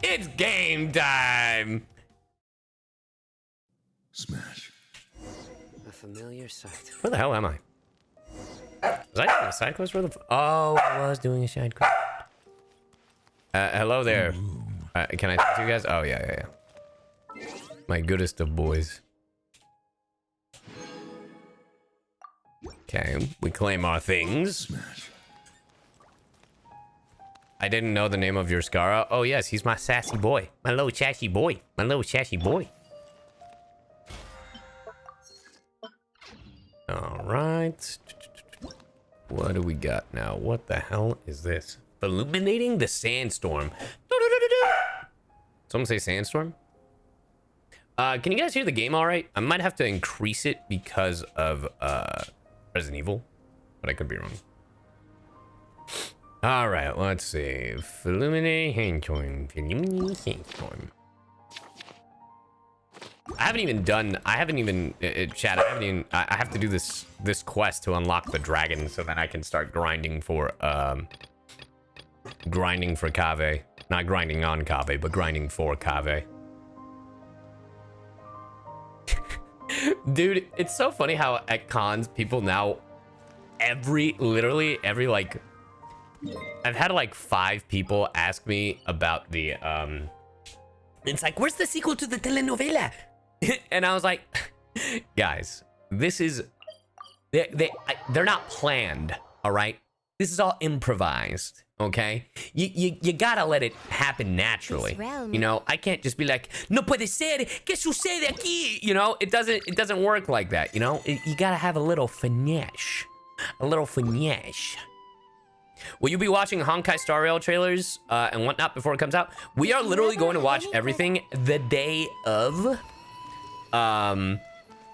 It's game time. Smash. A familiar sight. Where the hell am I? Was I doing a side quest? Where the oh, I was doing a side quest. Hello there. Can I talk to you guys? Oh, yeah. My goodest of boys. Okay, we claim our things. Smash. I didn't know the name of your Scara. Oh, yes, he's my sassy boy. My little sassy boy. My little sassy boy. All right. What do we got now? What the hell is this? Illuminating the sandstorm. Someone say sandstorm? Can you guys hear the game all right? I might have to increase it because of Resident Evil, but I could be wrong. All right, let's see. Illuminating sandstorm. I haven't even chat. I have to do this quest to unlock the dragon so that I can start grinding for Kaveh. Not grinding on Kaveh, but grinding for Kaveh. Dude, it's so funny how at cons people now literally every like I've had like 5 people ask me about the it's like, where's the sequel to the telenovela? And I was like, guys, this is they're not planned, all right? This is all improvised, okay? You gotta let it happen naturally. You know, I can't just be like, no puede ser, ¿qué sucede aquí? You know, it doesn't work like that, you know? You gotta have a little finesse. A little finesse. Will you be watching Honkai Star Rail trailers and whatnot before it comes out? We are literally going to watch everything the day of.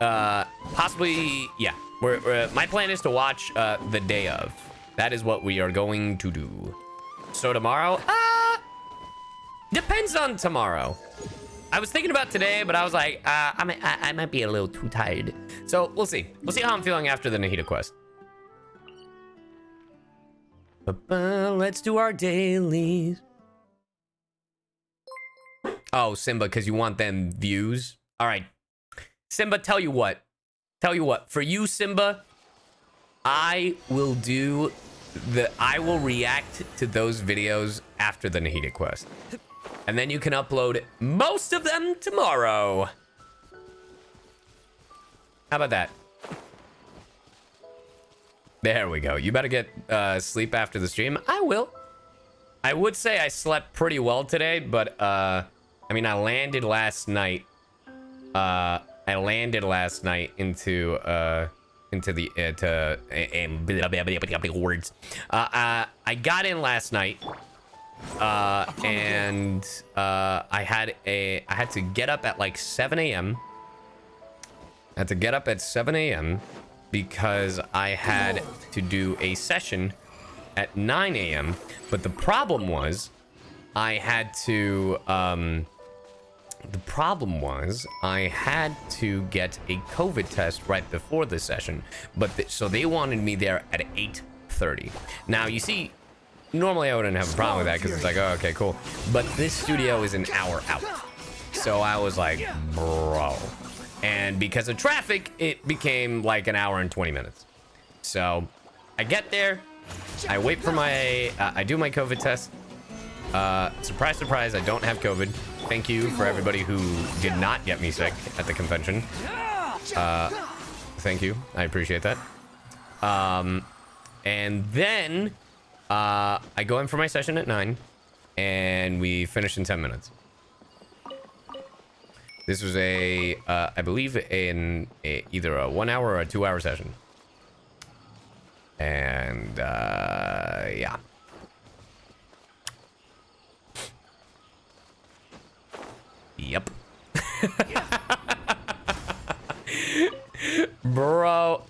Possibly, yeah. My plan is to watch the day of. That is what we are going to do. So tomorrow, depends on tomorrow. I was thinking about today, but I was like, I might be a little too tired. So we'll see. We'll see how I'm feeling after the Nahida quest. Let's do our dailies. Oh, Simba, because you want them views. All right, Simba, tell you what. For you, Simba, I will react to those videos after the Nahida quest. And then you can upload most of them tomorrow. How about that? There we go. You better get sleep after the stream. I will. I would say I slept pretty well today, but I mean, I landed last night. Into words. I got in last night, and I had to get up at like 7 a.m. I had to get up at 7 a.m. because I had to do a session at 9 a.m. But the problem was I had to get a COVID test right before the session. So they wanted me there at 8:30. Now, you see, normally I wouldn't have a problem with that because it's like, oh, okay, cool. But this studio is an hour out. So I was like, bro. And because of traffic, it became like an hour and 20 minutes. So I get there, I wait for I do my COVID test. Surprise, surprise, I don't have COVID. Thank you for everybody who did not get me sick at the convention. Thank you, I appreciate that. And then I go in for my session at 9, and we finish in 10 minutes. This was I believe, either a 1 hour or a 2 hour session. And, yeah. Yep. Bro,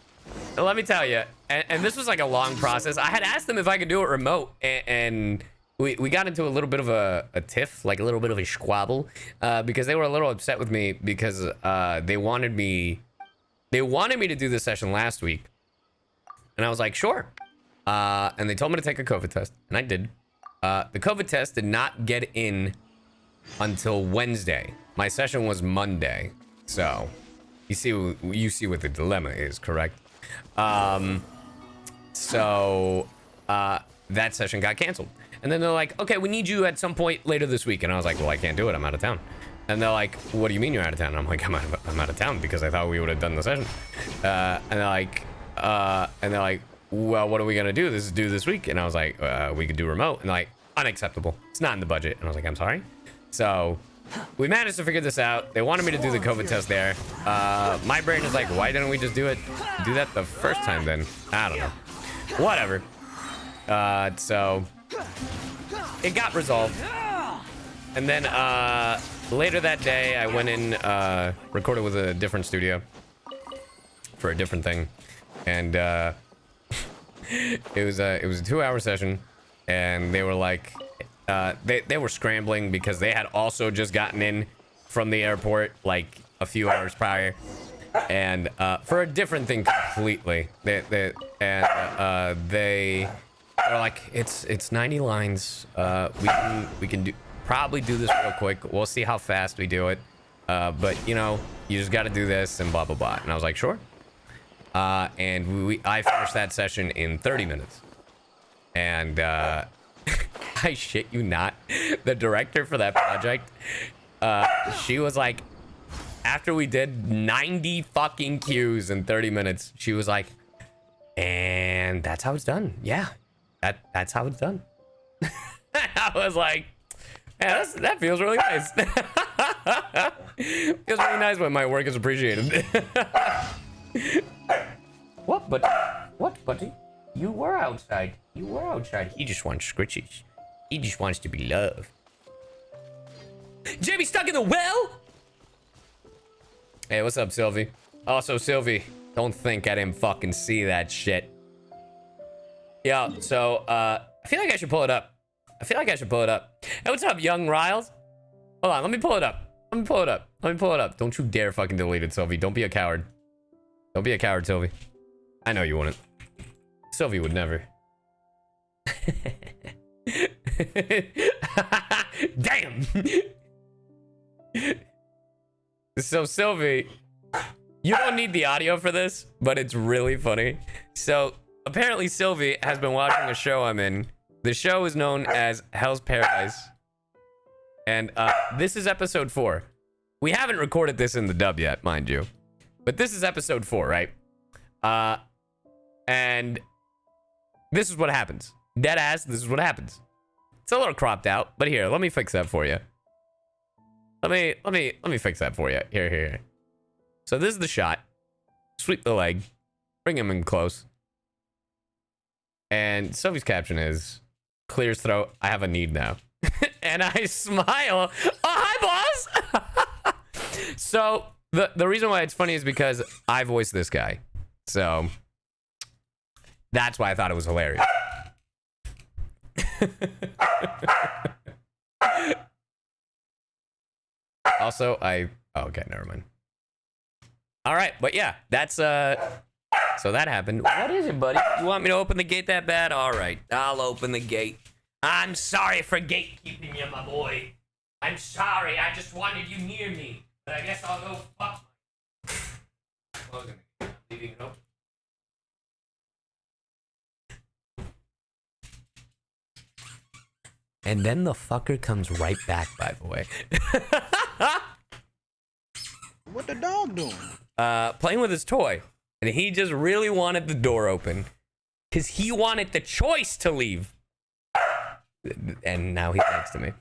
let me tell you, and this was like a long process. I had asked them if I could do it remote, and we got into a little bit of a tiff, like a little bit of a squabble, because they were a little upset with me because they wanted me to do this session last week, and I was like, sure. And they told me to take a COVID test, and I did. The COVID test did not get in until Wednesday. My session was Monday. So, you see what the dilemma is, correct? That session got canceled. And then they're like, okay, we need you at some point later this week. And I was like, well, I can't do it. I'm out of town. And they're like, what do you mean you're out of town? And I'm like, I'm out of town because I thought we would have done the session. And they're like, well, what are we going to do? This is due this week. And I was like, we could do remote. And they're like, unacceptable. It's not in the budget. And I was like, I'm sorry. So we managed to figure this out. They wanted me to do the COVID test there. My brain is like, why didn't we just do that the first time then? I don't know. Whatever. So it got resolved. And then later that day, I went in, recorded with a different studio for a different thing. And it was a 2-hour session. And they were like, they were scrambling because they had also just gotten in from the airport like a few hours prior. And for a different thing completely. They were like, it's 90 lines. We can probably do this real quick. We'll see how fast we do it. But you know, you just got to do this and blah blah blah. And I was like, sure. And I finished that session in 30 minutes. And I shit you not, the director for that project, she was like, after we did 90 fucking queues in 30 minutes, she was like, and that's how it's done. Yeah, that's how it's done. I was like, yeah, that feels really nice. Feels really nice when my work is appreciated. What, buddy? You were outside. He just wants scritches. He just wants to be loved. Jamie stuck in the well? Hey, what's up, Sylvie? Also, Sylvie, don't think I didn't fucking see that shit. Yeah, so, I feel like I should pull it up. Hey, what's up, young Riles? Hold on, let me pull it up. Don't you dare fucking delete it, Sylvie. Don't be a coward. Don't be a coward, Sylvie. I know you wouldn't. Sylvie would never. Damn. So Sylvie, you don't need the audio for this, but it's really funny. So apparently Sylvie has been watching a show I'm in. The show is known as Hell's Paradise. And this is episode 4. We haven't recorded this in the dub yet, mind you. But this is episode 4, right? And this is what happens. Deadass, this is what happens. It's a little cropped out, but here, let me fix that for you. Let me fix that for you. Here. So this is the shot. Sweep the leg. Bring him in close. And Sophie's caption is, clears throat, I have a need now. And I smile. Oh, hi, boss! So, the reason why it's funny is because I voiced this guy. So, that's why I thought it was hilarious. Also, okay, never mind. All right, but yeah, that's so that happened. What is it, buddy? You want me to open the gate that bad? All right, I'll open the gate. I'm sorry for gatekeeping you, my boy. I'm sorry. I just wanted you near me, but I guess I'll go fuck. Closing it. Leaving it open. And then the fucker comes right back, by the way. What the dog doing? Playing with his toy. And he just really wanted the door open. Because he wanted the choice to leave. And now he's next to me.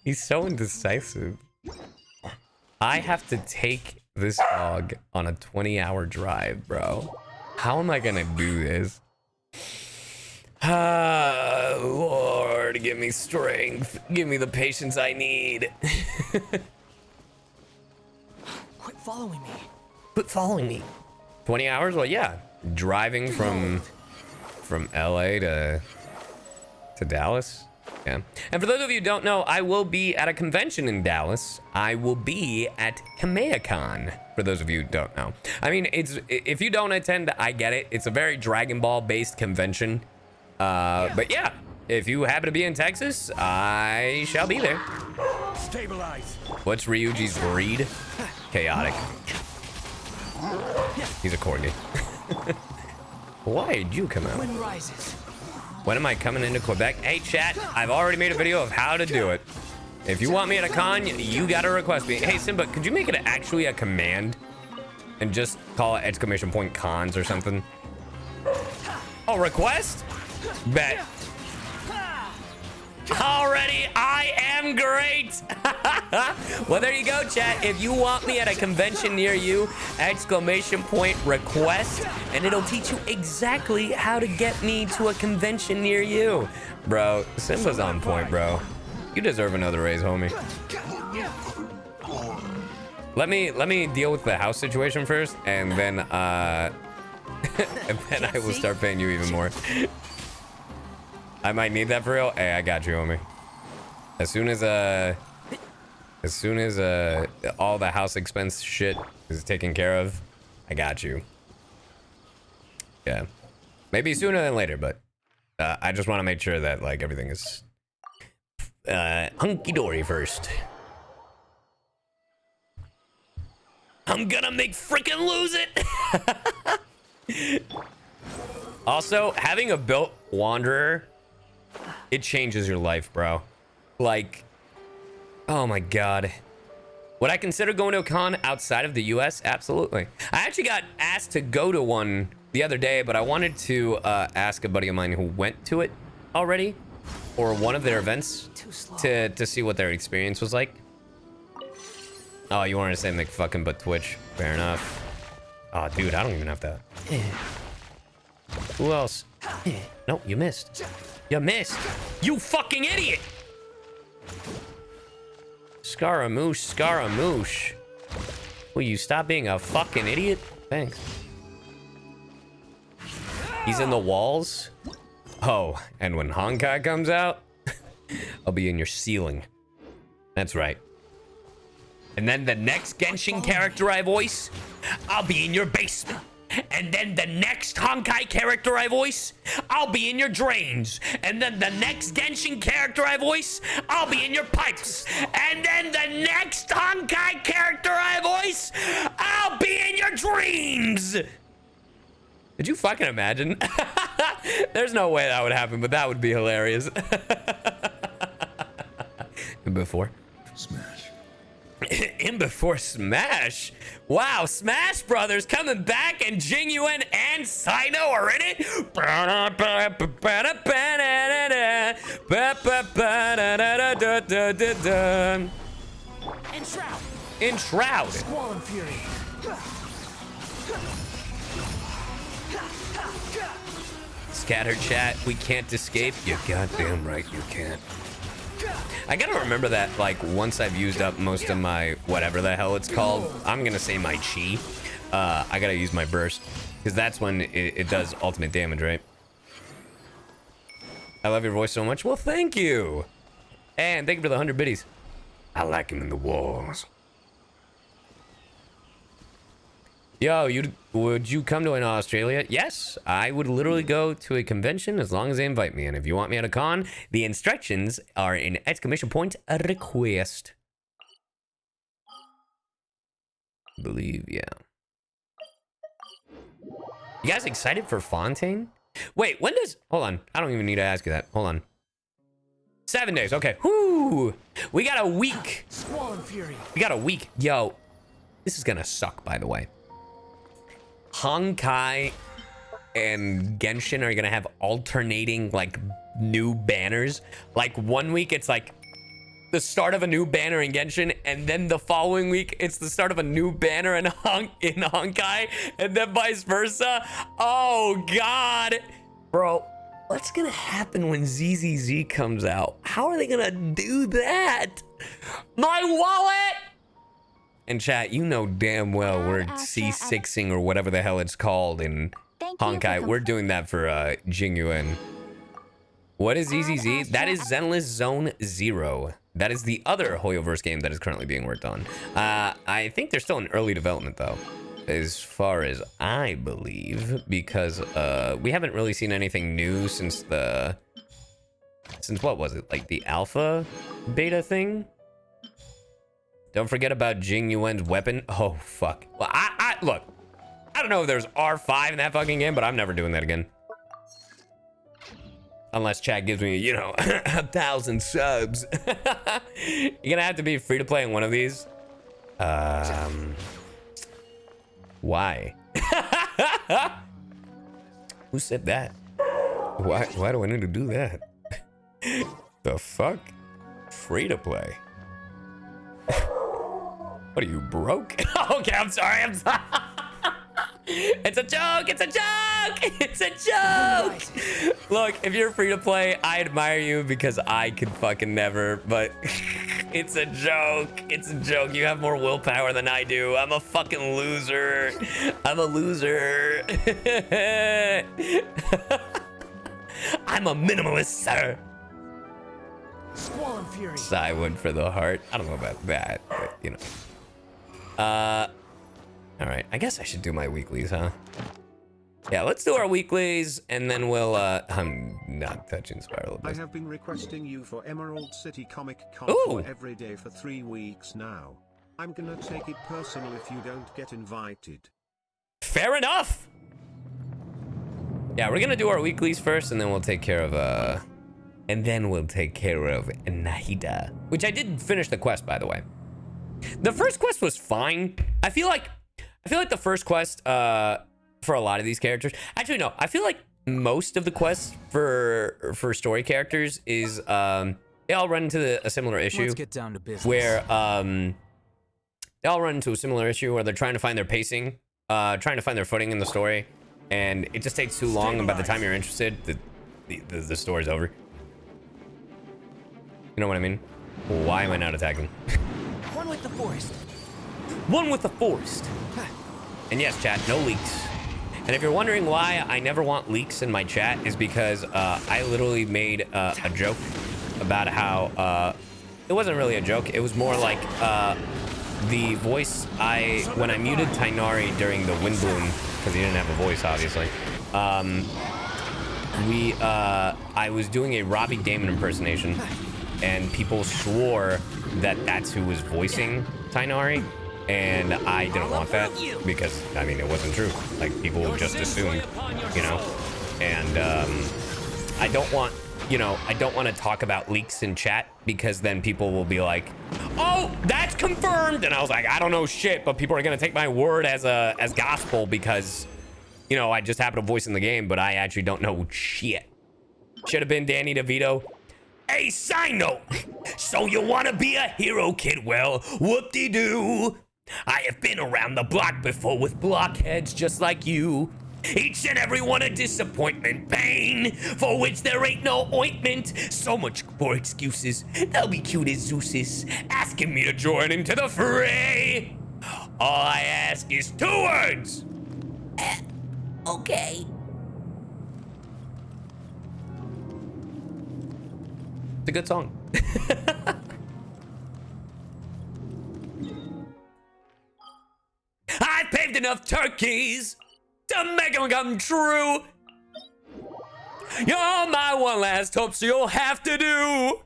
He's so indecisive. I have to take this dog on a 20-hour drive, bro. How am I gonna do this? Lord, give me strength. Give me the patience I need. Quit following me. Quit following me. 20 hours? Well, yeah. Driving from LA to Dallas. Yeah. And for those of you who don't know, I will be at a convention in Dallas. I will be at KamehaCon, for those of you who don't know. I mean, if you don't attend, I get it. It's a very Dragon Ball based convention. But yeah, If you happen to be in Texas, I shall be there. Stabilize. What's Ryuji's breed? Chaotic. He's a corgi. Why did you come out? Wind rises. When am I coming into Quebec? Hey, chat, I've already made a video of how to do it. If you want me at a con, you gotta request me. Hey, Simba, could you make it actually a command? And just call it exclamation point cons or something? Oh, request? Bet. Already, I am great. Well, there you go, chat. If you want me at a convention near you, exclamation point request, and it'll teach you exactly how to get me to a convention near you. Bro, Simba's on point, bro. You deserve another raise, homie. Let me deal with the house situation first, and then and then I will start paying you even more. I might need that for real. Hey, I got you, homie. As soon as all the house expense shit is taken care of, I got you. Yeah, maybe sooner than later, but I just want to make sure that like everything is hunky-dory first. I'm gonna make freaking lose it. Also, having a built wanderer, it changes your life, bro. Like, oh my god. Would I consider going to a con outside of the US? Absolutely. I actually got asked to go to one the other day, but I wanted to ask a buddy of mine who went to it already, or one of their events, to see what their experience was like. Oh, you wanted to say McFucking but Twitch. Fair enough. Oh, dude, I don't even have that. Who else? No, you missed. You missed. You fucking idiot. Scaramouche, Scaramouche. Will you stop being a fucking idiot? Thanks. He's in the walls. Oh, and when Honkai comes out, I'll be in your ceiling. That's right. And then the next Genshin character I voice, I'll be in your basement. And then the next Honkai character I voice, I'll be in your drains. And then the next Genshin character I voice, I'll be in your pipes. And then the next Honkai character I voice, I'll be in your dreams. Did you fucking imagine? There's no way that would happen, but that would be hilarious. And before Smash. In before Smash. Wow, Smash Brothers coming back, and Jingyuan and Sino are in it. Enshroud. Enshroud. Squall and Fury. Scatter chat, we can't escape. You're goddamn right you can't. I gotta remember that, like, once I've used up most of my whatever the hell it's called, I'm gonna say my chi, I gotta use my burst, because that's when it does ultimate damage, right? I love your voice so much. Well, thank you. And thank you for the 100 biddies. I like him in the walls. Yo, would you come to an Australia? Yes, I would literally go to a convention as long as they invite me. And if you want me at a con, the instructions are in exclamation point request. I believe, yeah. You guys excited for Fontaine? Wait, when does... Hold on. I don't even need to ask you that. Hold on. 7 days. Okay. Whoo! We got a week. Squall and Fury. We got a week. Yo, this is gonna suck, by the way. Honkai and Genshin are gonna have alternating, like, new banners. Like, 1 week it's like the start of a new banner in Genshin, and then the following week it's the start of a new banner in Honkai, and then vice versa. Oh god, bro, what's gonna happen when ZZZ comes out? How are they gonna do that? My wallet. And chat, you know damn well we're C6ing or whatever the hell it's called in Honkai. We're doing that for Jingyuan. What is ZZZ? That is Zenless Zone Zero. That is the other Hoyoverse game that is currently being worked on. I think they're still in early development though, as far as I believe, because we haven't really seen anything new since the since what was it? Like the alpha beta thing? Don't forget about Jing Yuan's weapon. Oh, fuck. Well, look, I don't know if there's R5 in that fucking game, but I'm never doing that again. Unless chat gives me, you know, 1,000 subs. You're gonna have to be free to play in one of these. Why? Who said that? Why do I need to do that? The fuck? Free to play. What are you, broke? Okay, I'm sorry. It's a joke. It's a joke. It's a joke. Look, if you're free to play, I admire you because I could fucking never, but it's a joke. It's a joke. You have more willpower than I do. I'm a fucking loser. I'm a loser. I'm a minimalist, sir. Squall fury. CyYuVtuber for the heart. I don't know about that, but you know. All right. I guess I should do my weeklies, huh? Yeah, let's do our weeklies, and then we'll. I'm not touching Spiral I Abyss. have been requesting you for Emerald City Comic Con Ooh. for every day for 3 weeks now. I'm gonna take it personal if you don't get invited. Fair enough. Yeah, we're gonna do our weeklies first, and then we'll take care of Nahida, which I did finish the quest, by the way. The first quest was fine. I feel like the first quest for a lot of these characters. Actually, no. I feel like most of the quests for story characters is they all run into a similar issue. Let's get down to business. Where they all run into a similar issue where they're trying to find their pacing, trying to find their footing in the story, and it just takes too long. And by the time you're interested, the story's over. You know what I mean? Why am I not attacking? One with the forest. One with the forest. And yes, chat, no leaks. And if you're wondering why I never want leaks in my chat, is because I literally made a joke about how it wasn't really a joke. It was more like the voice when I muted Tainari during the wind bloom, because he didn't have a voice, obviously. I was doing a Robbie Damon impersonation, and people swore that that's who was voicing Tainari. And I didn't want that because, I mean, it wasn't true. Like, people just assumed, you know? And I don't want to talk about leaks in chat because then people will be like, oh, that's confirmed. And I was like, I don't know shit, but people are going to take my word as gospel because, you know, I just happen to voice in the game, but I actually don't know shit. Should have been Danny DeVito. Hey, side note. So you want to be a hero, kid? Well, whoop-de-doo. I have been around the block before with blockheads just like you. Each and every one a disappointment, pain, for which there ain't no ointment. So much for excuses. They'll be cute as Zeus's, asking me to join into the fray. All I ask is 2 words. Okay. It's a good song. I've paved enough turkeys to make them come true. You're my one last hope, so you'll have to do.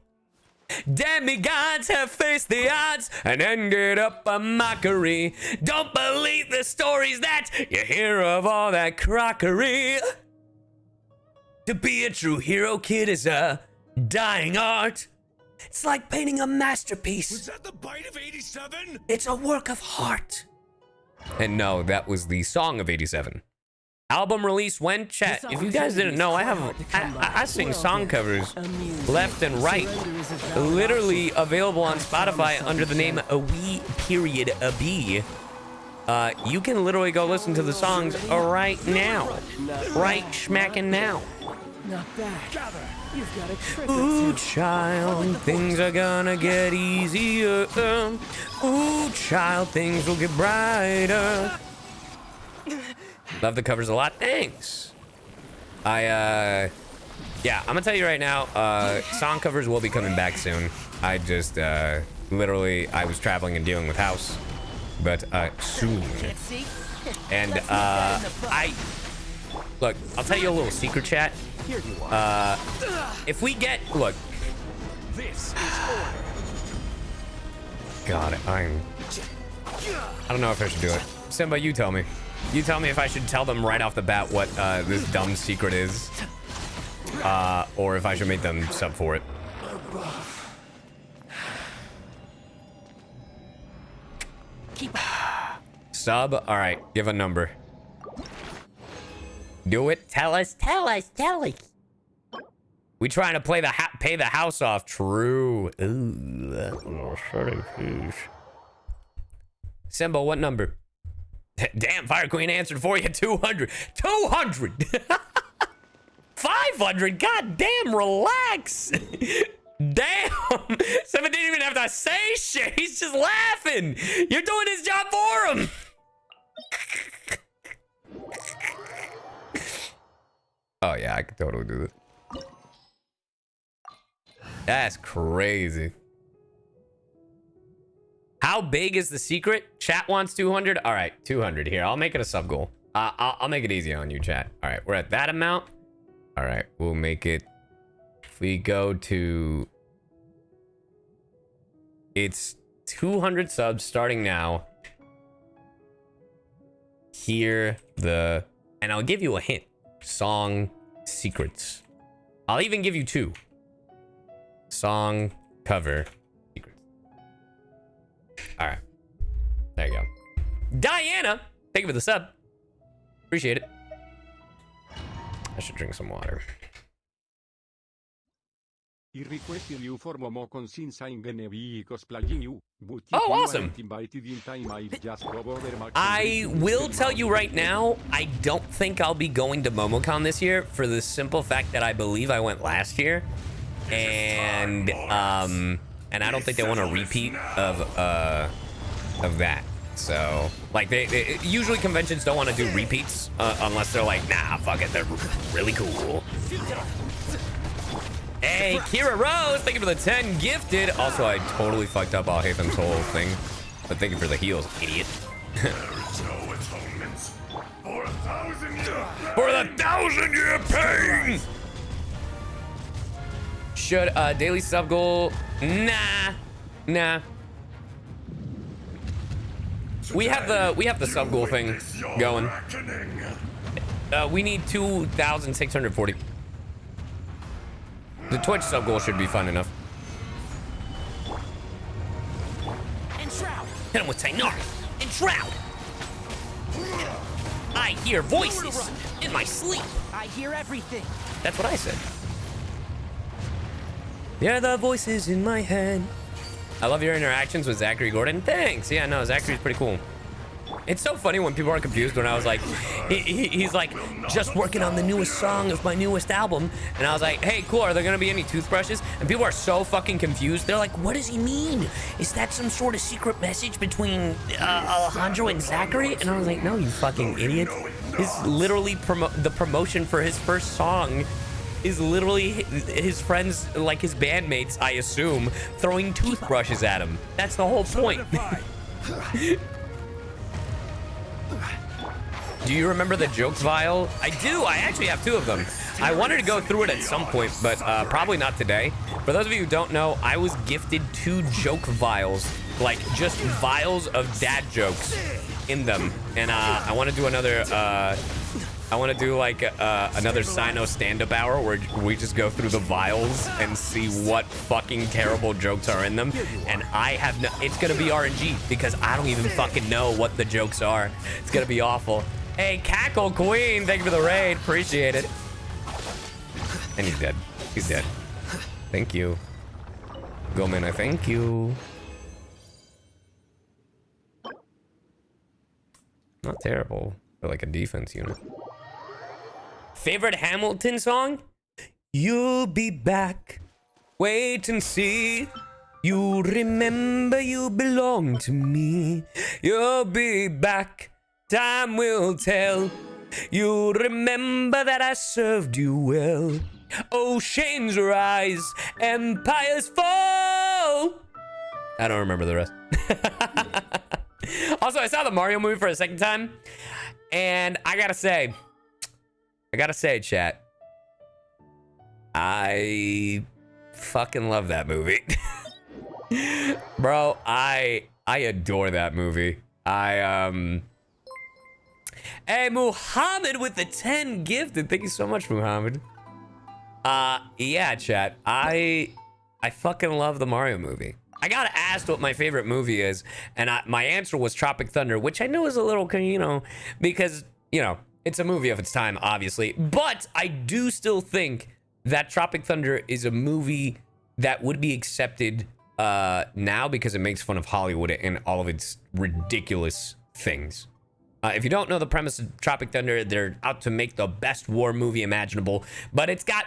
Demigods have faced the odds and ended up a mockery. Don't believe the stories that you hear of all that crockery. To be a true hero, kid, is a dying art. It's like painting a masterpiece. Was that the bite of 87? It's a work of heart. And no, that was the song of 87. Album release when? Chat, if you guys didn't know, I sing song covers left and right. Literally available on Spotify under the name A Wee Period A B. You can literally go listen to the songs right now. Right smacking now. Not bad. You've got a trick. Ooh, child, things are gonna get easier. Ooh, child, things will get brighter. Love the covers a lot. Thanks. Yeah, I'm gonna tell you right now, song covers will be coming back soon. I just, literally, I was traveling and dealing with house, but, soon. And, look, I'll tell you a little secret, chat. Here you are. If we get, look, This is order. God, I don't know if I should do it. Simba, you tell me. You tell me if I should tell them right off the bat what this dumb secret is, or if I should make them sub for it. Sub. All right, give a number. Do it. Tell us. Tell us. Tell us. We trying to play pay the house off. True. Ooh. Simba, what number? Damn, Fire Queen answered for you. 200. 200. 500. God damn, relax. Damn. Simba didn't even have to say shit. He's just laughing. You're doing his job for him. Oh, yeah, I could totally do this. That's crazy. How big is the secret? Chat wants 200. All right, 200 here. I'll make it a sub goal. I'll make it easy on you, chat. All right, we're at that amount. All right, we'll make it. If we go to, it's 200 subs starting now. Here and I'll give you a hint. Song secrets. I'll even give you 2. Song cover secrets. All right, there you go. Diana, thank you for the sub. Appreciate it. I should drink some water. Oh, awesome. I will tell you right now, I don't think I'll be going to MomoCon this year for the simple fact that I believe I went last year. And I don't think they want a repeat of that. So, like, they usually conventions don't want to do repeats unless they're like, nah, fuck it, they're really cool. Hey, Kira Rose, thank you for the 10 gifted. Also, I totally fucked up Al Haytham's whole thing, but thank you for the heals, idiot. There is no atonement for 1,000-year pain. For the 1,000-year pain. Should daily sub goal? Nah. We have the sub goal thing going. We need 2,640. The Twitch sub goal should be fun enough. Enshroud. Hit him with Tainar. Enshroud. I hear voices in my sleep. I hear everything. That's what I said. They're the voices in my head. I love your interactions with Zachary Gordon. Thanks. Yeah, no, Zachary's pretty cool. It's so funny when people are confused when I was like, he's like, just working on the newest song of my newest album. And I was like, hey, cool, are there gonna be any toothbrushes? And people are so fucking confused. They're like, what does he mean? Is that some sort of secret message between Alejandro and Zachary? And I was like, no, you fucking idiot. His literally the promotion for his first song is literally his friends, like his bandmates, I assume, throwing toothbrushes at him. That's the whole point. Do you remember the joke vial? I do. I actually have 2 of them. I wanted to go through it at some point, but probably not today. For those of you who don't know, I was gifted 2 joke vials, like just vials of dad jokes in them. And I want to do another. I want to do like another Sino stand-up hour where we just go through the vials and see what fucking terrible jokes are in them. And I have no, it's gonna be RNG because I don't even fucking know what the jokes are. It's gonna be awful. Hey, Cackle Queen, thank you for the raid, appreciate it. And he's dead. He's dead. Thank you. Gomena, thank you. Not terrible for like a defense unit. Favorite Hamilton song? You'll be back. Wait and see. You remember you belong to me. You'll be back. Time will tell. You remember that I served you well. Oceans rise, empires fall. I don't remember the rest. Also, I saw the Mario movie for a second time, and I gotta say, chat, I fucking love that movie. Bro, I adore that movie. Hey, Muhammad with the 10 gifted. Thank you so much, Muhammad. Yeah, chat. I fucking love the Mario movie. I got asked what my favorite movie is, and my answer was Tropic Thunder, which I know is a little, you know, because, you know, it's a movie of its time, obviously. But I do still think that Tropic Thunder is a movie that would be accepted now because it makes fun of Hollywood and all of its ridiculous things. If you don't know the premise of Tropic Thunder, they're out to make the best war movie imaginable, but it's got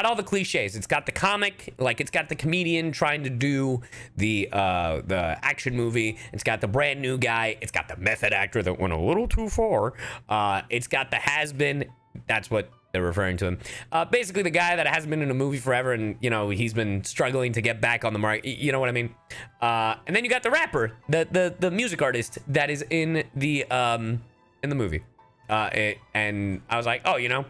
all the cliches. It's got the comic, like it's got the comedian trying to do the action movie. It's got the brand new guy. It's got the method actor that went a little too far. It's got the has-been. That's what they're referring to him. Basically the guy that hasn't been in a movie forever, and you know he's been struggling to get back on the mark. You know what I mean? And then you got the rapper, the music artist that is in the movie. And I was like, oh, you know,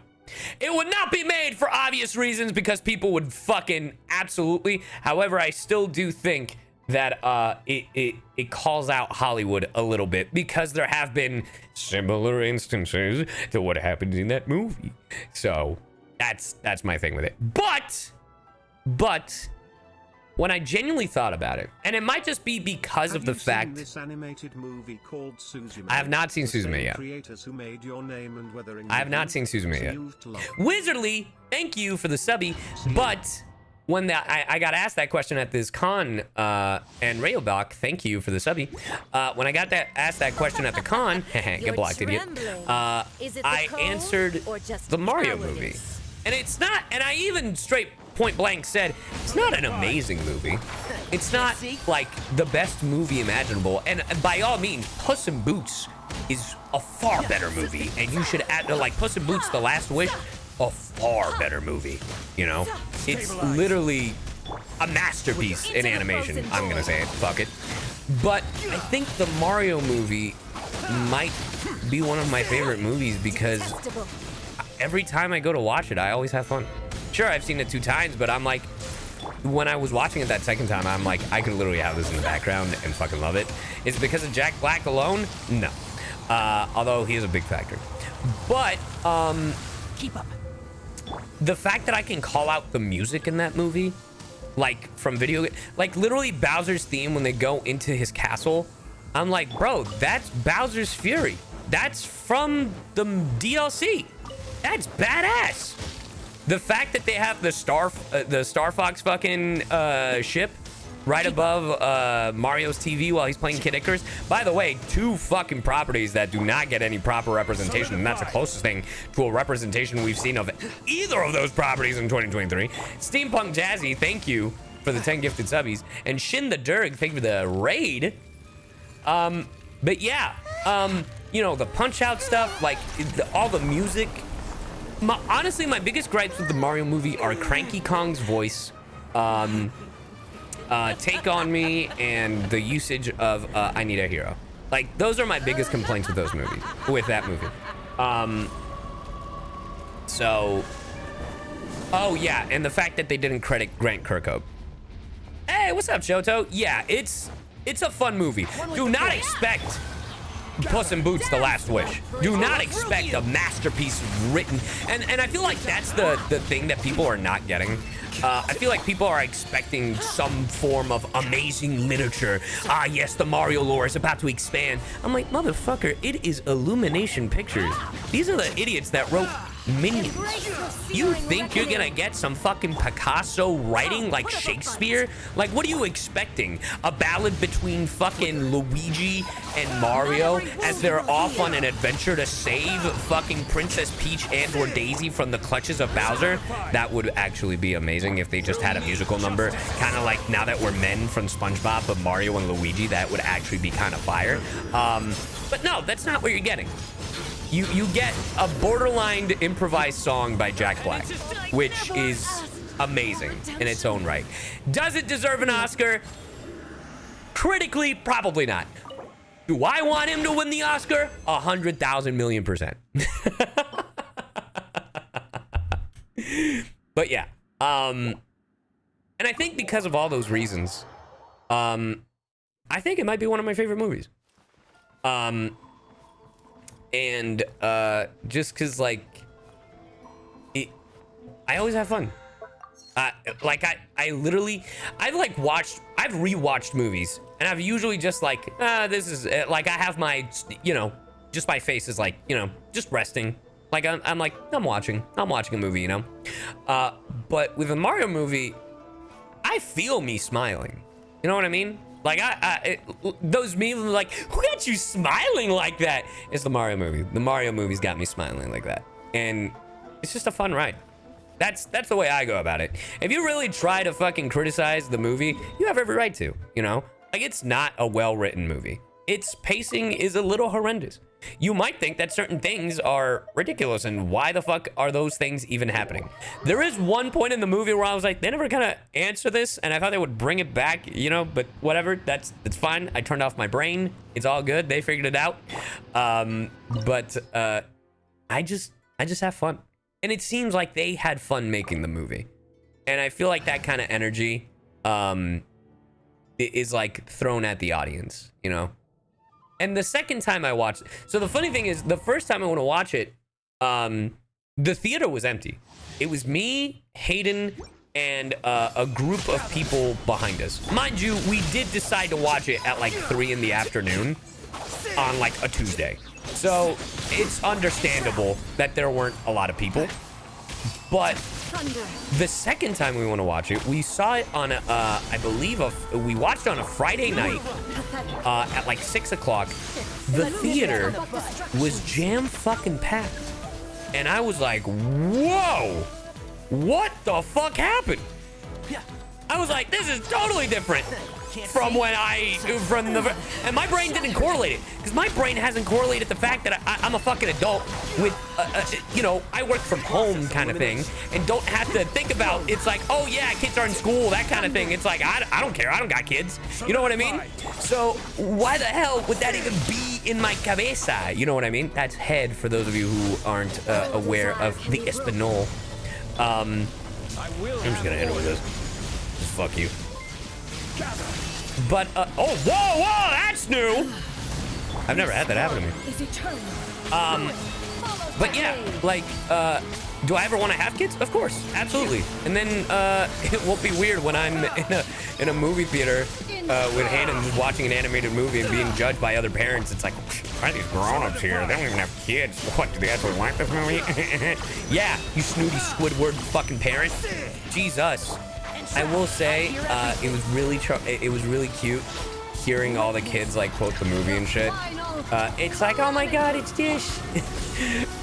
it would not be made for obvious reasons because people would fucking absolutely. However, I still do think that it calls out Hollywood a little bit because there have been similar instances to what happened in that movie. So that's my thing with it. But when I genuinely thought about it, and it might just be because of the fact this animated movie called Suzume? I have not seen Suzume yet. Creators who made Your Name and Wuthering I have not seen Suzume yet. Wizardly, thank you for the subby, but when I got asked that question at this con, and Rayobalk, thank you for the subby. When I got asked that question at the con, get blocked, idiot. I answered the Mario movie, and it's not. And I even straight point blank said it's not an amazing movie. It's not like the best movie imaginable. And by all means, Puss in Boots is a far better movie, and you should add like Puss in Boots: The Last Wish. A far better movie, you know? It's literally a masterpiece in animation. I'm gonna say it, fuck it. But I think the Mario movie might be one of my favorite movies because every time I go to watch it, I always have fun. Sure, I've seen it 2 times, but I'm like, when I was watching it that second time, I'm like, I could literally have this in the background and fucking love it. Is it because of Jack Black alone? No. Although he is a big factor. But, Keep up. the fact that I can call out the music in that movie, like from video, like literally Bowser's theme when they go into his castle, I'm like, bro, that's Bowser's Fury. That's from the DLC. That's badass. The fact that they have the Star Fox fucking ship right above Mario's TV while he's playing Kid Icarus. By the way, 2 fucking properties that do not get any proper representation, and that's the closest thing to a representation we've seen of either of those properties in 2023. Steampunk Jazzy, thank you for the 10 gifted subbies, and Shin the Durg, thank you for the raid. But yeah, you know, the Punch Out stuff, like all the music. Honestly, my biggest gripes with the Mario movie are Cranky Kong's voice, Take On Me, and the usage of I Need a Hero. Like, those are my biggest complaints with those movies, with that movie. So, oh yeah, and the fact that they didn't credit Grant Kirkhope. Hey, what's up, Shoto? Yeah, it's a fun movie. Do not expect Puss in Boots: The Last Wish. Do not expect a masterpiece written. And I feel like that's the thing that people are not getting. I feel like people are expecting some form of amazing literature. Ah, yes, the Mario lore is about to expand. I'm like, motherfucker, it is Illumination Pictures. These are the idiots that wrote Minions. You think you're gonna get some fucking Picasso writing like Shakespeare? Like, what are you expecting? A ballad between fucking Luigi and Mario as they're off on an adventure to save fucking Princess Peach and or Daisy from the clutches of Bowser? That would actually be amazing if they just had a musical number, kind of like Now That We're Men from SpongeBob, but Mario and Luigi. That would actually be kind of fire. But no, that's not what you're getting. You get a borderline improvised song by Jack Black, which is amazing in its own right. Does it deserve an Oscar? Critically, probably not. Do I want him to win the Oscar? 100,000,000,000%. But yeah, And I think because of all those reasons, I think it might be one of my favorite movies. And just cause like I always have fun. Like I've rewatched movies, and I've usually just like, this is like, I have my, you know, just my face is like, you know, just resting. Like I'm like, I'm watching a movie, you know. But with a Mario movie, I feel me smiling. You know what I mean? Like those memes like, who got you smiling like that? It's the Mario movie. The Mario movie's got me smiling like that, and it's just a fun ride. That's the way I go about it. If you really try to fucking criticize the movie, you have every right to, you know? Like, it's not a well-written movie. Its pacing is a little horrendous. You might think that certain things are ridiculous, and why the fuck are those things even happening? There is one point in the movie where I was like, they never kind of answer this, and I thought they would bring it back, you know, but whatever, that's fine. I turned off my brain. It's all good. They figured it out. But I just have fun. And it seems like they had fun making the movie. And I feel like that kind of energy is like thrown at the audience, you know? And the second time I watched, so the funny thing is, the first time I want to watch it, the theater was empty. It was me, Hayden, and a group of people behind us. Mind you, we did decide to watch it at like 3 in the afternoon on like a Tuesday. So it's understandable that there weren't a lot of people. But the second time we want to watch it, we saw it on a, I believe we watched on a Friday night at like 6 o'clock. The theater was jam fucking packed. And I was like, whoa, what the fuck happened? I was like, this is totally different from when and my brain didn't correlate it, because my brain hasn't correlated the fact that I'm a fucking adult with, you know, I work from home kind of thing, and don't have to think about, it's like, oh yeah, kids are in school, that kind of thing. It's like, I don't care, I don't got kids. You know what I mean? So why the hell would that even be in my cabeza? You know what I mean? That's head, for those of you who aren't aware of the Espanol. I'm just gonna hit it with this. Just fuck you. But oh, whoa, that's new. I've never had that happen to me. But yeah, like, do I ever want to have kids? Of course, absolutely. And then it won't be weird when I'm in a movie theater with Hayden just watching an animated movie and being judged by other parents. It's like, why are these grown-ups here? They don't even have kids. What, do they actually like this movie? Yeah, you snooty Squidward fucking parent. Jesus. I will say, it was really cute hearing all the kids like quote the movie and shit. It's like, oh my god, it's Dish.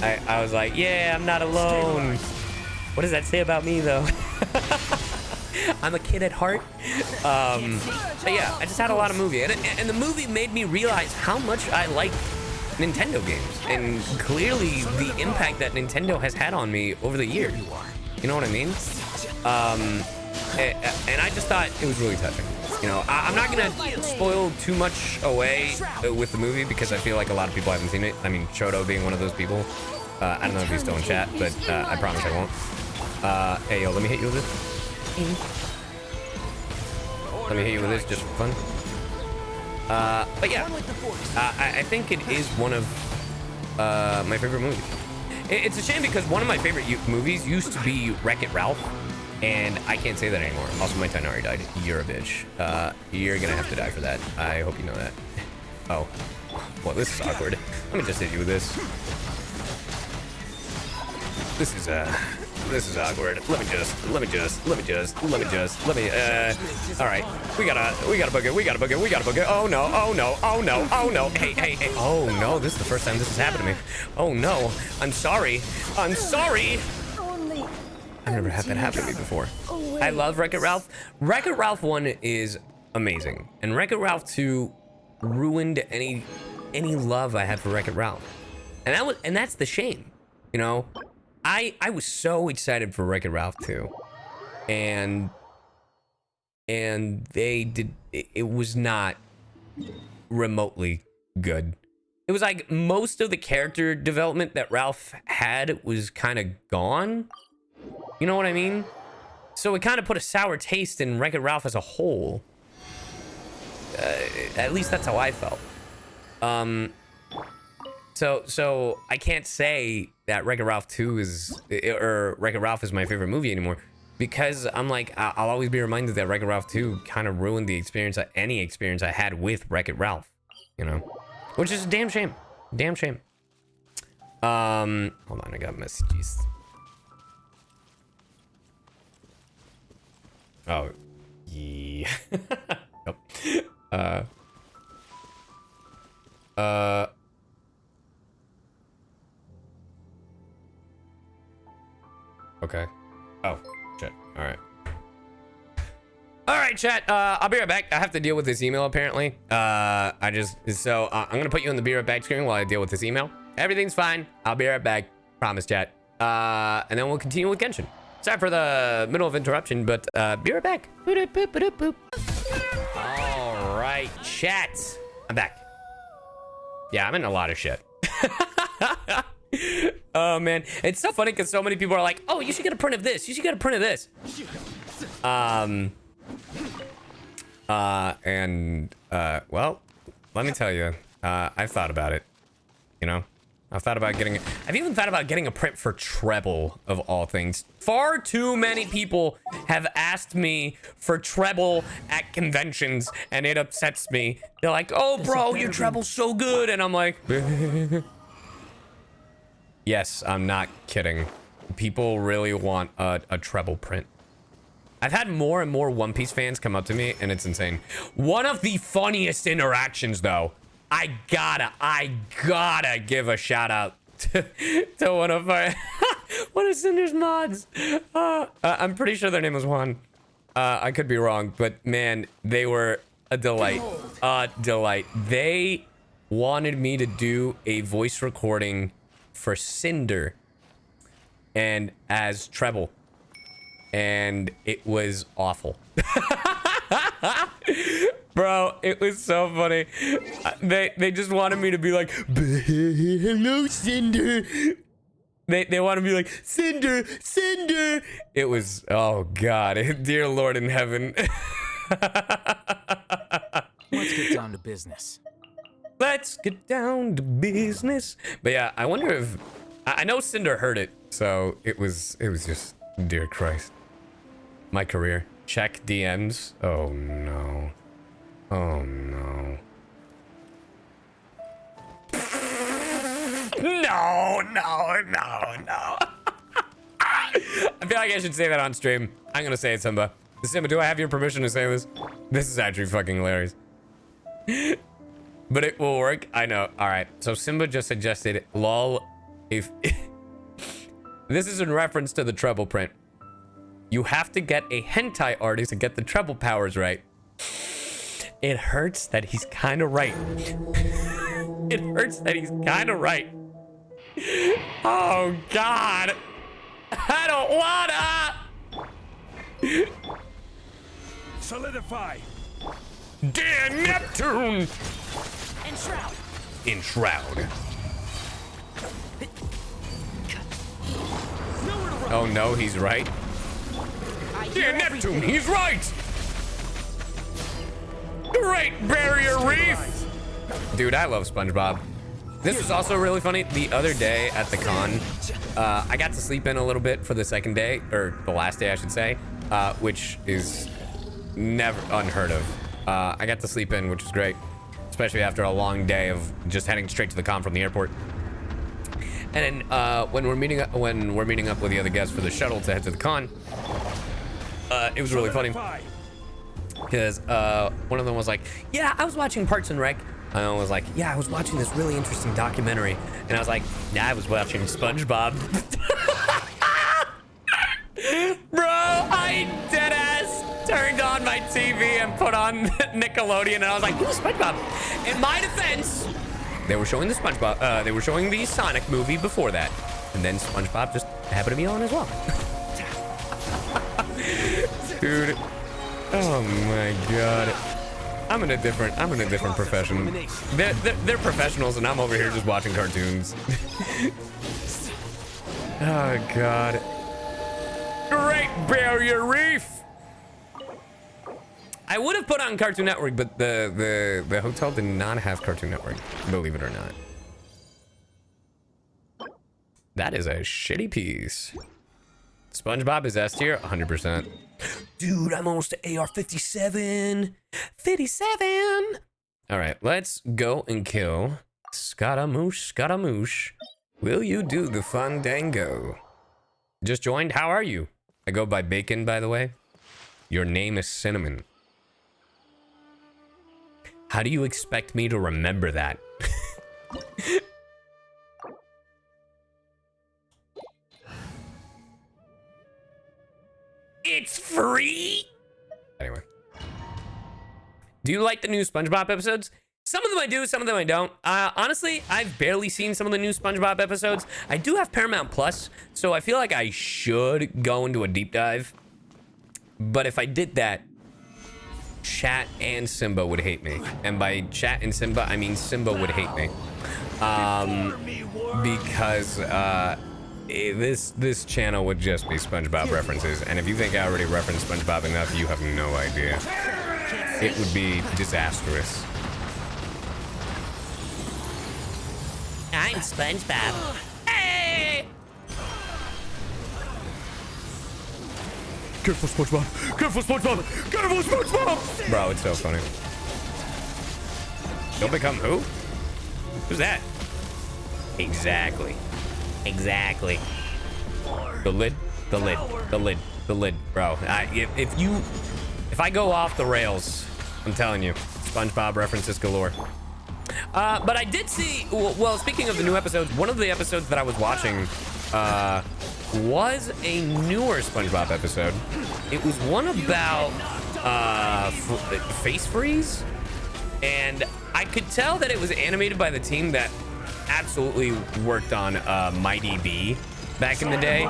I was like, yeah, I'm not alone. What does that say about me though? I'm a kid at heart. But yeah, I just had a lot of movie, and the movie made me realize how much I like Nintendo games, and clearly the impact that Nintendo has had on me over the years. You know what I mean? And I just thought it was really touching. You know, I'm not gonna spoil too much away with the movie, because I feel like a lot of people haven't seen it. I mean, Chodo being one of those people. I don't know if he's still in chat, but I promise I won't. Hey, yo, let me hit you with this. Let me hit you with this just for fun. But yeah, I think it is one of my favorite movies. It's a shame, because one of my favorite movies used to be Wreck-It Ralph. And I can't say that anymore. Also, my Tainari died. You're a bitch. You're gonna have to die for that. I hope you know that. Oh. Well, this is awkward. Let me just hit you with this. This is awkward. Let me, alright. We gotta book it. Oh no. Hey. Oh no, this is the first time this has happened to me. Oh no. I'm sorry. I've never had that happen to me before. I love Wreck-It Ralph. Wreck-It Ralph 1 is amazing, and Wreck-It Ralph 2 ruined any love I had for Wreck-It Ralph, and that's the shame. You know, I was so excited for Wreck-It Ralph 2, and they did. It was not remotely good. It was like most of the character development that Ralph had was kind of gone. You know what I mean? So it kind of put a sour taste in Wreck-It Ralph as a whole. At least that's how I felt. So I can't say that Wreck-It Ralph 2 is, or Wreck-It Ralph is my favorite movie anymore, because I'm like, I'll always be reminded that Wreck-It Ralph 2 kind of ruined the experience, any experience I had with Wreck-It Ralph, you know, which is a damn shame. Damn shame. Hold on, I got messages. Oh, yeah. Nope. Okay. Oh, shit. All right. All right, chat. I'll be right back. I have to deal with this email, apparently. I'm going to put you on the be right back screen while I deal with this email. Everything's fine. I'll be right back. Promise, chat. And then we'll continue with Genshin. Sorry for the middle of interruption, but be right back. All right, chat. I'm back. Yeah, I'm in a lot of shit. Oh, man. It's so funny because so many people are like, oh, you should get a print of this. You should get a print of this. Well, let me tell you, I've thought about it, you know? I've even thought about getting a print for Treble, of all things. Far too many people have asked me for Treble at conventions, and it upsets me. They're like, oh, bro, your Treble's so good. And I'm like, yes, I'm not kidding. People really want a Treble print. I've had more and more One Piece fans come up to me, and it's insane. One of the funniest interactions, though, I gotta give a shout out to one of our one of Cinder's mods. I'm pretty sure their name was Juan. I could be wrong, but man, they were a delight. They wanted me to do a voice recording for Cinder and as Treble, and it was awful. Bro, it was so funny. They just wanted me to be like, hello, Cinder. They wanted me like, Cinder. It was, oh God, dear Lord in heaven. Let's get down to business. Let's get down to business. But yeah, I wonder if, I know Cinder heard it, so it was just, dear Christ. My career. Check DMs. Oh no. Oh no. No. I feel like I should say that on stream. I'm gonna say it, Simba. Simba, do I have your permission to say this? This is actually fucking hilarious. But it will work. I know. All right. So Simba just suggested, lol, if this is in reference to the treble print. You have to get a hentai artist to get the treble powers right. It hurts that he's kind of right. It hurts that he's kind of right. Oh, God. I don't wanna. Solidify. Dear Neptune. Enshroud. Enshroud. Oh, no, he's right. Dear Neptune, he's right. Great Barrier Reef. Dude, I love SpongeBob. This was also really funny. The other day at the con, I got to sleep in a little bit for the second day, or the last day, I should say, which is never unheard of. I got to sleep in, which is great, especially after a long day of just heading straight to the con from the airport. And then when we're meeting up with the other guests for the shuttle to head to the con, it was really funny because one of them was like, "Yeah, I was watching Parks and Rec." And I was like, "Yeah, I was watching this really interesting documentary," and I was like, "Yeah, I was watching SpongeBob." Bro, I deadass turned on my TV and put on Nickelodeon, and I was like, "Ooh, SpongeBob." In my defense, they were showing the SpongeBob. They were showing the Sonic movie before that, and then SpongeBob just happened to be on as well. Dude, oh my God. I'm in a different profession. They're professionals, and I'm over here just watching cartoons. Oh God. Great Great Barrier Reef. I would have put on Cartoon Network, but the hotel did not have Cartoon Network, believe it or not. That is a shitty piece. SpongeBob is S tier, 100%. Dude, I'm almost to AR 57. 57. All right, let's go and kill Scaramouche, Scaramouche. Will you do the fandango? Just joined, how are you? I go by Bacon, by the way. Your name is Cinnamon. How do you expect me to remember that? It's free? Anyway. Do you like the new SpongeBob episodes? Some of them I do, some of them I don't. Honestly, I've barely seen some of the new SpongeBob episodes. I do have Paramount Plus, so I feel like I should go into a deep dive. But if I did that, Chat and Simba would hate me. And by Chat and Simba, I mean Simba would hate me. Because this channel would just be SpongeBob references. And if you think I already referenced SpongeBob enough, you have no idea. It would be disastrous. I'm SpongeBob. Hey! Careful, SpongeBob! Careful, SpongeBob! Careful, SpongeBob! Bro, it's so funny. Don't become who? Who's that? Exactly. Exactly. The lid, the lid, the lid, the lid, bro. If I go off the rails, I'm telling you, SpongeBob references galore. But I did see, well, speaking of the new episodes, one of the episodes that I was watching was a newer SpongeBob episode. It was one about face freeze, and I could tell that it was animated by the team that absolutely worked on Mighty B back in the day,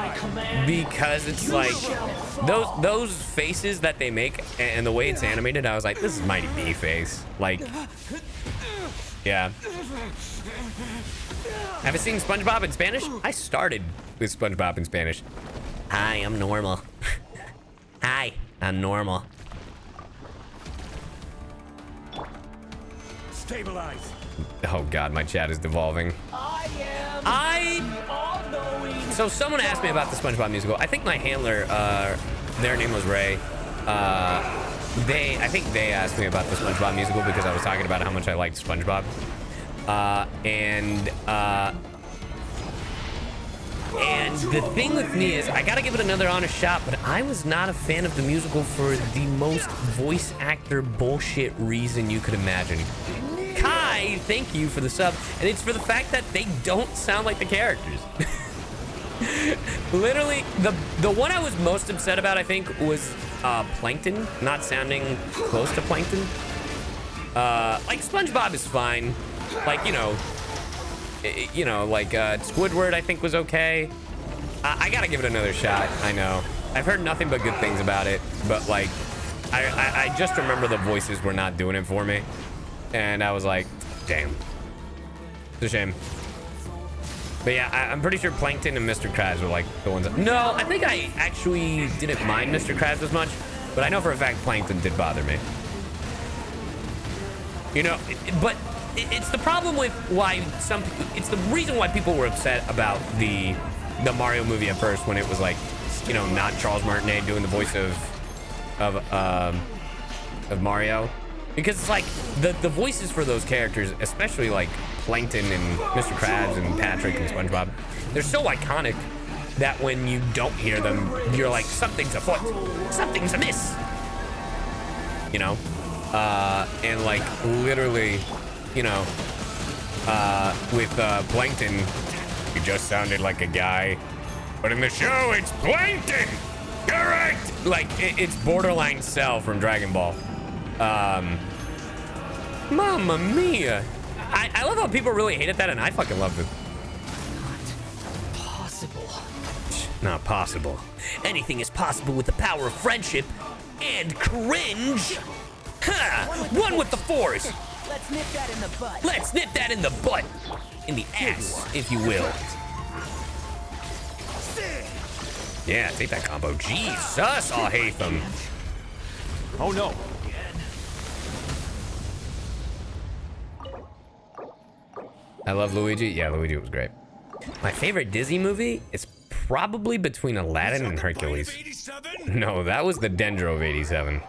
because it's like those faces that they make and the way it's animated, I was like, this is Mighty B face. Like, yeah. Have you seen SpongeBob in Spanish? I started with SpongeBob in Spanish. Hi, I'm normal. Hi, I'm normal. Stabilize. Oh God, my chat is devolving. So someone asked me about the SpongeBob musical. I think my handler, their name was Ray. I think they asked me about the SpongeBob musical because I was talking about how much I liked SpongeBob. And the thing with me is, I gotta give it another honest shot, but I was not a fan of the musical for the most voice actor bullshit reason you could imagine. Kai, thank you for the sub, and it's for the fact that they don't sound like the characters. Literally, the one I was most upset about, I think, was Plankton not sounding close to Plankton. Like SpongeBob is fine. Like, like Squidward, I think was okay. I gotta give it another shot. I know. I've heard nothing but good things about it, but like, I just remember the voices were not doing it for me, and I was like, damn, it's a shame. But yeah, I'm pretty sure Plankton and Mr. Krabs were like the ones. No, I think I actually didn't mind Mr. Krabs as much, but I know for a fact Plankton did bother me. But it's the problem with why it's the reason why people were upset about the Mario movie at first, when it was like, not Charles Martinet doing the voice of Mario, because it's like the voices for those characters, especially like Plankton and Mr. Krabs and Patrick and SpongeBob, they're so iconic that when you don't hear them, you're like, something's afoot, something's amiss, and like literally, with Plankton, he just sounded like a guy, but in the show, it's Plankton! Correct! Like, it's borderline Cell from Dragon Ball. Mamma mia! I love how people really hated that, and I fucking loved it. Not possible. Not possible. Anything is possible with the power of friendship and cringe! Ha! One with the Force! Let's nip that in the butt. Let's nip that in the butt. In the ass, if you will. Yeah, take that combo. Jesus, I'll hate them. Oh no. I love Luigi. Yeah, Luigi was great. My favorite Disney movie is probably between Aladdin and Hercules. No, that was the Dendro of 87.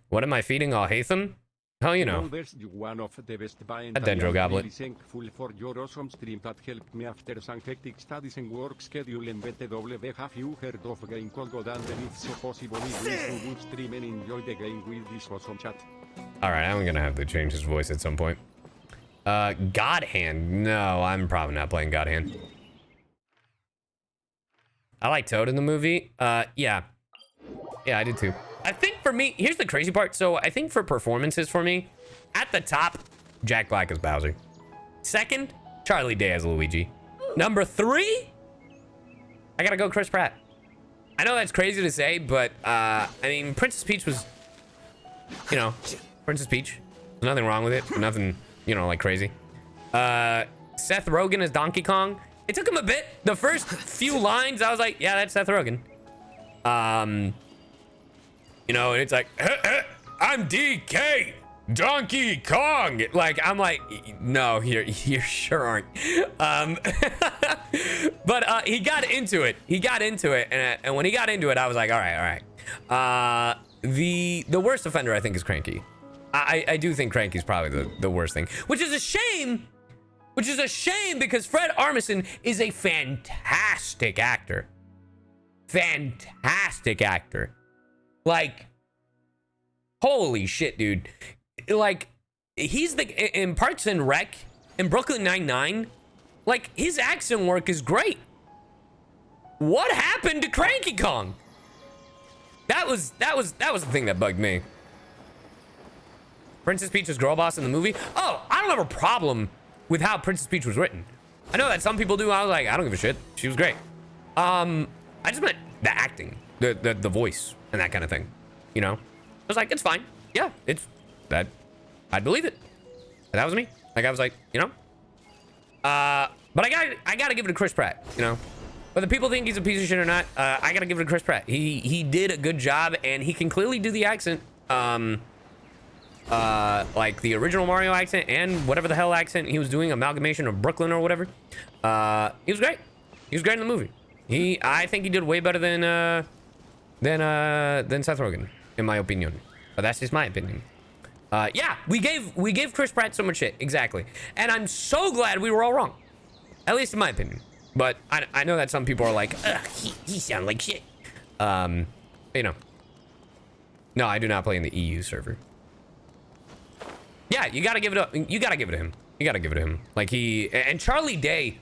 What am I feeding all Hatham? Oh, you know. A Dendro goblet. Thankful for your awesome stream that helped me after some hectic studies and work schedule in vtuber. Have you heard of a game called God and if so possible it is to good stream and enjoy the game with this awesome chat? Alright, I'm gonna have to change his voice at some point. God Hand. No, I'm probably not playing God Hand. I like Toad in the movie. Yeah. Yeah, I did too. I think for me, here's the crazy part. So I think for performances for me, at the top, Jack Black as Bowser. Second, Charlie Day as Luigi. Number 3, I gotta go Chris Pratt. I know that's crazy to say, but I mean, Princess Peach was, you know, Princess Peach. There's nothing wrong with it. Nothing, you know, like crazy. Seth Rogen as Donkey Kong. It took him a bit. The first few lines, I was like, yeah, that's Seth Rogen. You know, and it's like, I'm DK, Donkey Kong. Like, I'm like, no, you sure aren't. But he got into it. He got into it, and when he got into it, I was like, all right. The worst offender, I think, is Cranky. I do think Cranky's probably the worst thing, which is a shame. Which is a shame because Fred Armisen is a fantastic actor. Fantastic actor. Like, holy shit, dude. Like, he's in Parks and Rec, in Brooklyn Nine-Nine, like, his accent work is great. What happened to Cranky Kong? That was the thing that bugged me. Princess Peach was girl boss in the movie. Oh, I don't have a problem with how Princess Peach was written. I know that some people do. I was like, I don't give a shit. She was great. I just meant the acting, the voice, and that kind of thing. You know, I was like, it's fine. Yeah, it's that. I'd believe it. And that was me. Like, I was like, you know. But I gotta give it to Chris Pratt. You know, whether people think he's a piece of shit or not, I gotta give it to Chris Pratt. He did a good job, and he can clearly do the accent. Like the original Mario accent and whatever the hell accent he was doing, amalgamation of Brooklyn or whatever. He was great. He was great in the movie. I think he did way better than Seth Rogen, in my opinion. But that's just my opinion. Yeah, we gave Chris Pratt so much shit, exactly. And I'm so glad we were all wrong, at least in my opinion. But I know that some people are like, ugh, he sound like shit. You know. No, I do not play in the EU server. Yeah, you gotta give it up. You gotta give it to him. You gotta give it to him. Like and Charlie Day,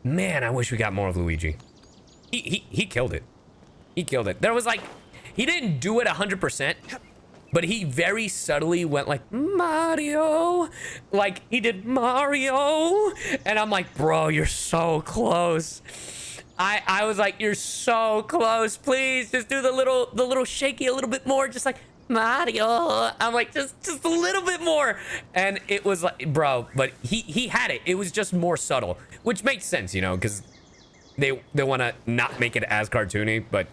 man, I wish we got more of Luigi. He killed it. He killed it. There was like, he didn't do it 100%, but he very subtly went like Mario, like he did Mario, and I'm like, bro, you're so close. I was like, you're so close. Please just do the little shaky a little bit more, just like Mario. I'm like, just a little bit more. And it was like, bro, but he had it. It was just more subtle, which makes sense, you know, because they want to not make it as cartoony, but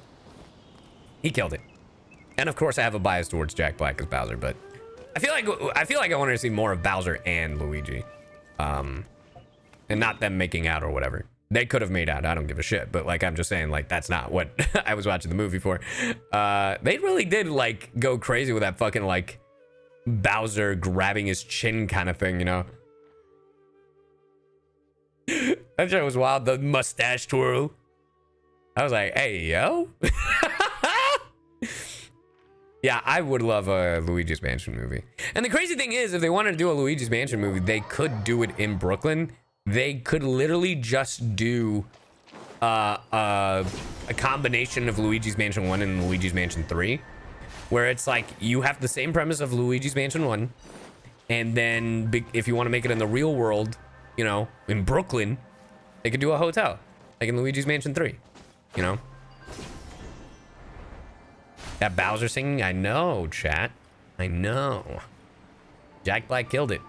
he killed it. And of course I have a bias towards Jack Black as Bowser, but I feel like I wanted to see more of Bowser and Luigi. And not them making out or whatever. They could have made out, I don't give a shit, but like, I'm just saying, like, that's not what I was watching the movie for. They really did like go crazy with that fucking like Bowser grabbing his chin kind of thing, you know. That shit was wild. The mustache twirl. I was like, hey, yo. Yeah, I would love a Luigi's Mansion movie. And the crazy thing is, if they wanted to do a Luigi's Mansion movie, they could do it in Brooklyn. They could literally just do a combination of Luigi's Mansion 1 and Luigi's Mansion 3, where it's like you have the same premise of Luigi's Mansion 1, and then if you want to make it in the real world, you know, in Brooklyn, they could do a hotel, like in Luigi's Mansion 3, you know? That Bowser singing, I know, chat. I know. Jack Black killed it.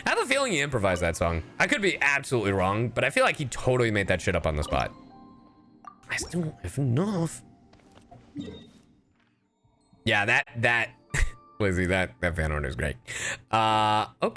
I have a feeling he improvised that song. I could be absolutely wrong, but I feel like he totally made that shit up on the spot. I still don't have enough. Yeah, that Lizzie, that fan art is great. Okay.